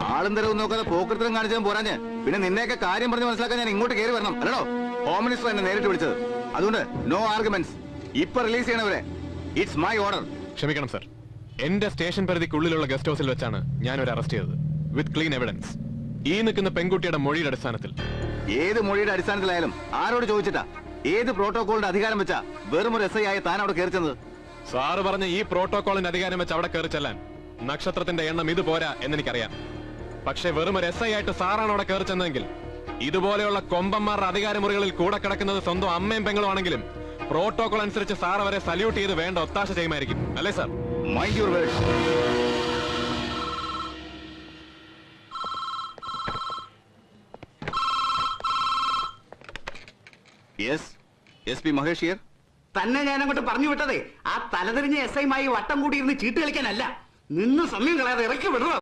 ആളും തരവും നോക്കാതെ പോക്കൃത്തരം കാണിച്ചാൽ പോരാഞ്ഞ് പിന്നെ നിന്നെയൊക്കെ കാര്യം പറഞ്ഞ് മനസ്സിലാക്കാൻ ഞാൻ ഇങ്ങോട്ട് കയറി വരണം അല്ലടോ? ഹോം മിനിസ്റ്റർ എന്നെ നേരിട്ട് വിളിച്ചത്. അതുകൊണ്ട് നോ ആർഗ്യുമെന്റ്സ്. ഇപ്പൊ റിലീസ് ചെയ്യണവരെ. It's my order. ക്ഷമിക്കണം സർ, എന്റെ സ്റ്റേഷൻ പരിധിക്കുള്ളിലുള്ള ഗസ്റ്റ് ഹൗസിൽ വെച്ചാണ് ഞാൻ ഒരു അറസ്റ്റ് ചെയ്തത് വിത്ത് ക്ലീൻ എവിഡൻസ്. ഈ നിൽക്കുന്ന പെൺകുട്ടിയുടെ മൊഴിയുടെ അടിസ്ഥാനത്തിൽ. ഏത് മൊഴിയുടെ അടിസ്ഥാനത്തിലായാലും ആരോട് ചോദിച്ചിട്ടാ, ഏത് പ്രോട്ടോകോളിന്റെ അധികാരം വെച്ചാ വെറും ഒരു SI ആയ താൻ അവിടെ കയറി ചെന്നത്? സാറ് പറഞ്ഞ ഈ പ്രോട്ടോകോളിന്റെ അധികാരം വെച്ച് അവിടെ കയറി ചെല്ലാൻ നക്ഷത്രത്തിന്റെ എണ്ണം ഇത് പോരാ എന്നെനിക്കറിയാം. പക്ഷെ വെറും ഒരു SI ആയിട്ട് സാറാണ് അവിടെ കയറി ചെന്നതെങ്കിൽ ഇതുപോലെയുള്ള കൊമ്പന്മാരുടെ അധികാരമുറികളിൽ കൂടെ കിടക്കുന്നത് സ്വന്തം അമ്മയും പെങ്ങളും ആണെങ്കിലും പ്രോട്ടോകോൾ അനുസരിച്ച് സാർ അവരെ സല്യൂട്ട് ചെയ്ത് വേണ്ട ഒത്താശ ചെയ്യുമായിരിക്കും, അല്ലേ sir? Mind your words. Yes, SP Mahesh here. തന്നെ ഞാൻ അങ്ങോട്ട് പറഞ്ഞു വിട്ടതേ ആ തലതിരിഞ്ഞ SI മായി വട്ടം കൂടി ഇരുന്ന് ചീട്ട് കളിക്കാനല്ല. നിന്ന് സമയം കളയാതെ ഇറക്കി വിടണം.